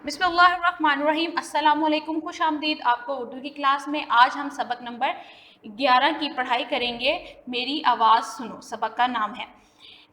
بسم اللہ الرحمن الرحیم، السلام علیکم، خوش آمدید آپ کو اردو کی کلاس میں۔ آج ہم سبق نمبر 11 کی پڑھائی کریں گے۔ میری آواز سنو سبق کا نام ہے۔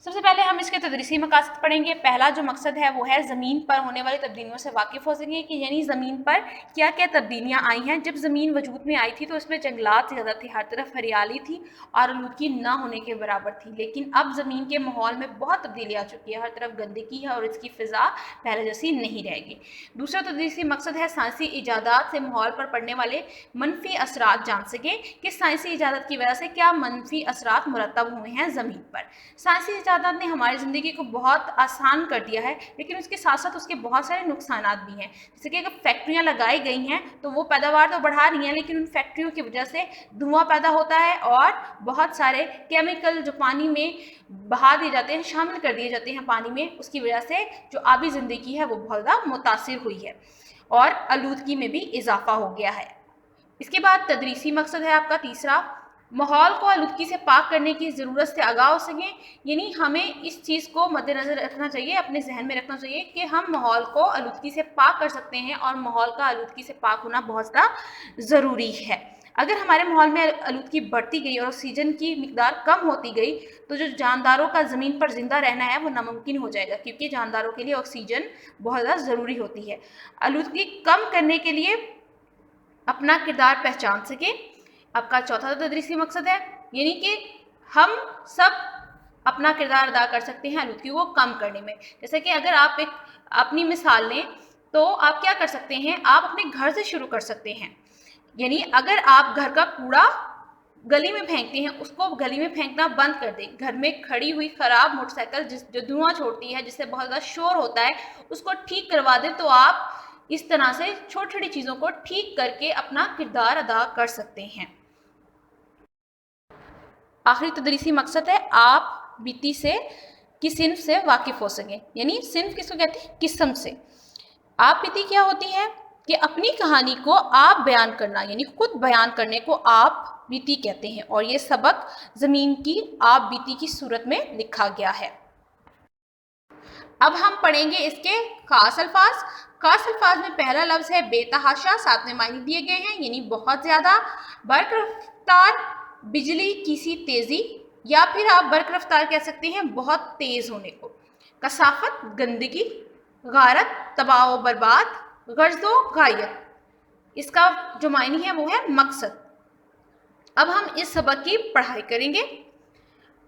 سب سے پہلے ہم اس کے تدریسی مقاصد پڑھیں گے۔ پہلا جو مقصد ہے وہ ہے زمین پر ہونے والی تبدیلیوں سے واقف ہو سکیں کہ یعنی زمین پر کیا کیا تبدیلیاں آئی ہیں۔ جب زمین وجود میں آئی تھی تو اس میں جنگلات زیادہ تھے، ہر طرف ہریالی تھی اور آلودگی نہ ہونے کے برابر تھی، لیکن اب زمین کے ماحول میں بہت تبدیلی آ چکی ہے، ہر طرف گندگی ہے اور اس کی فضا پہلے جیسی نہیں رہے گی۔ دوسرا تدریسی مقصد ہے سائنسی ایجادات سے ماحول پر پڑنے والے منفی اثرات جان سکیں کہ سائنسی ایجادات کی وجہ سے کیا منفی اثرات مرتب ہوئے ہیں زمین پر۔ سائنسی ایجادات نے ہماری زندگی کو بہت آسان کر دیا ہے، لیکن اس کے ساتھ ساتھ اس کے بہت سارے نقصانات بھی ہیں، جیسے کہ اگر فیکٹریاں لگائی گئی ہیں تو وہ پیداوار تو بڑھا رہی ہیں، لیکن ان فیکٹریوں کی وجہ سے دھواں پیدا ہوتا ہے اور بہت سارے کیمیکل جو پانی میں بہا دیے جاتے ہیں، شامل کر دیے جاتے ہیں پانی میں، اس کی وجہ سے جو آبی زندگی ہے وہ بہت زیادہ متاثر ہوئی ہے اور آلودگی میں بھی اضافہ ہو گیا ہے۔ اس کے بعد تدریسی مقصد ہے آپ کا تیسرا، ماحول کو آلودگی سے پاک کرنے کی ضرورت سے آگاہ ہو سکیں، یعنی ہمیں اس چیز کو مد نظر رکھنا چاہیے، اپنے ذہن میں رکھنا چاہیے کہ ہم ماحول کو آلودگی سے پاک کر سکتے ہیں اور ماحول کا آلودگی سے پاک ہونا بہت زیادہ ضروری ہے۔ اگر ہمارے ماحول میں آلودگی بڑھتی گئی اور آکسیجن کی مقدار کم ہوتی گئی تو جو جانداروں کا زمین پر زندہ رہنا ہے وہ ناممکن ہو جائے گا، کیونکہ جانداروں کے لیے آکسیجن بہت زیادہ ضروری ہوتی ہے۔ آلودگی کم کرنے کے لیے اپنا کردار پہچان سکیں، آپ کا چوتھا تدریسی مقصد ہے، یعنی کہ ہم سب اپنا کردار ادا کر سکتے ہیں آلودگی کو کم کرنے میں۔ جیسے کہ اگر آپ ایک اپنی مثال لیں تو آپ کیا کر سکتے ہیں، آپ اپنے گھر سے شروع کر سکتے ہیں، یعنی اگر آپ گھر کا کوڑا گلی میں پھینکتے ہیں اس کو گلی میں پھینکنا بند کر دیں، گھر میں کھڑی ہوئی خراب موٹر سائیکل جو دھواں چھوڑتی ہے، جس سے بہت زیادہ شور ہوتا ہے، اس کو ٹھیک کروا دیں، تو آپ اس طرح سے چھوٹی چھوٹی چیزوں کو ٹھیک کر کے اپنا کردار ادا کر سکتے ہیں۔ آخری تدریسی مقصد ہے آپ بیتی سے کی صنف سے واقف ہو سکیں، یعنی صنف کس کو کہتے ہیں، قسم سے۔ آپ بیتی کیا ہوتی ہے کہ اپنی کہانی کو آپ بیان کرنا، یعنی خود بیان کرنے کو آپ بیتی کہتے ہیں، اور یہ سبق زمین کی آپ بیتی کی صورت میں لکھا گیا ہے۔ اب ہم پڑھیں گے اس کے خاص الفاظ۔ خاص الفاظ میں پہلا لفظ ہے بے تحاشا، ساتھ میں معنی دیے گئے ہیں، یعنی بہت زیادہ، برق رفتار، بجلی کی سی تیزی، یا پھر آپ برق رفتار کہہ سکتے ہیں بہت تیز ہونے کو۔ کثافت، گندگی، غارت، تباہ و برباد، غرض و غایت، اس کا جو معنی ہے وہ ہے مقصد۔ اب ہم اس سبق کی پڑھائی کریں گے۔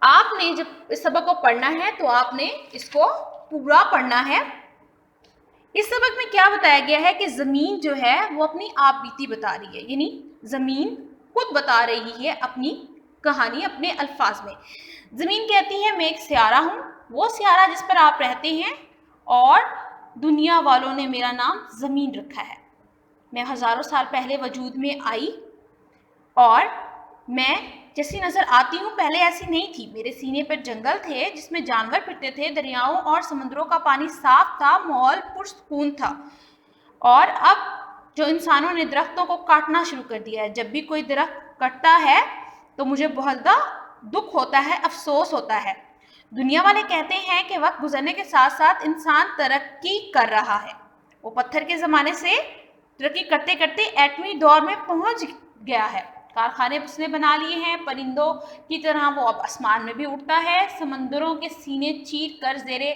آپ نے جب اس سبق کو پڑھنا ہے تو آپ نے اس کو پورا پڑھنا ہے۔ اس سبق میں کیا بتایا گیا ہے کہ زمین جو ہے وہ اپنی آپ بیتی بتا رہی ہے، یعنی زمین خود بتا رہی ہے اپنی کہانی اپنے الفاظ میں۔ زمین کہتی ہے میں ایک سیارہ ہوں، وہ سیارہ جس پر آپ رہتے ہیں، اور دنیا والوں نے میرا نام زمین رکھا ہے۔ میں ہزاروں سال پہلے وجود میں آئی اور میں جیسی نظر آتی ہوں پہلے ایسی نہیں تھی۔ میرے سینے پر جنگل تھے جس میں جانور پھرتے تھے، دریاؤں اور سمندروں کا پانی صاف تھا، ماحول پرسکون تھا، اور اب جو انسانوں نے درختوں کو کاٹنا شروع کر دیا ہے، جب بھی کوئی درخت کٹتا ہے تو مجھے بہت زیادہ دکھ ہوتا ہے، افسوس ہوتا ہے۔ دنیا والے کہتے ہیں کہ وقت گزرنے کے ساتھ ساتھ انسان ترقی کر رہا ہے، وہ پتھر کے زمانے سے ترقی کرتے کرتے ایٹمی دور میں پہنچ گیا ہے، کارخانے اس نے بنا لیے ہیں، پرندوں کی طرح وہ اب آسمان میں بھی اڑتا ہے، سمندروں کے سینے چیر کر زیرے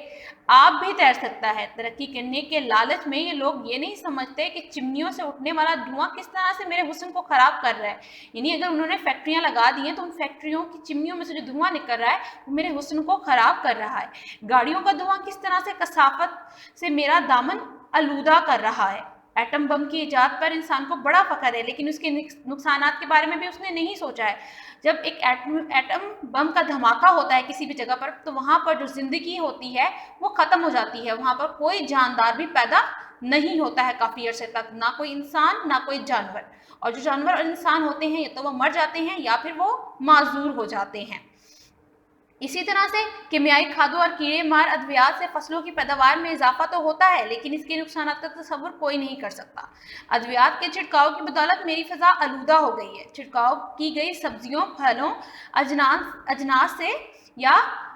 آب بھی تیر سکتا ہے۔ ترقی کرنے کے لالچ میں یہ لوگ یہ نہیں سمجھتے کہ چمنیوں سے اٹھنے والا دھواں کس طرح سے میرے حسن کو خراب کر رہا ہے، یعنی اگر انہوں نے فیکٹریاں لگا دی ہیں تو ان فیکٹریوں کی چمنیوں میں سے جو دھواں نکل رہا ہے وہ میرے حسن کو خراب کر رہا ہے۔ گاڑیوں کا دھواں کس طرح سے کثافت سے میرا دامن آلودہ کر رہا ہے۔ ایٹم بم کی ایجاد پر انسان کو بڑا فخر ہے، لیکن اس کے نقصانات کے بارے میں بھی اس نے نہیں سوچا ہے۔ جب ایک ایٹم بم کا دھماکہ ہوتا ہے کسی بھی جگہ پر تو وہاں پر جو زندگی ہوتی ہے وہ ختم ہو جاتی ہے، وہاں پر کوئی جاندار بھی پیدا نہیں ہوتا ہے کافی عرصے تک، نہ کوئی انسان نہ کوئی جانور، اور جو جانور اور انسان ہوتے ہیں یا تو وہ مر جاتے ہیں یا پھر وہ معذور ہو جاتے ہیں۔ اسی طرح سے کیمیائی کھادوں اور کیڑے مار ادویات سے فصلوں کی پیداوار میں اضافہ تو ہوتا ہے، لیکن اس کے نقصانات کا تصور کوئی نہیں کر سکتا۔ ادویات کے چھڑکاؤ کی بدولت میری فضا آلودہ ہو گئی ہے۔ چھڑکاؤ کی گئی سبزیوں، پھلوں، اجناس سے یا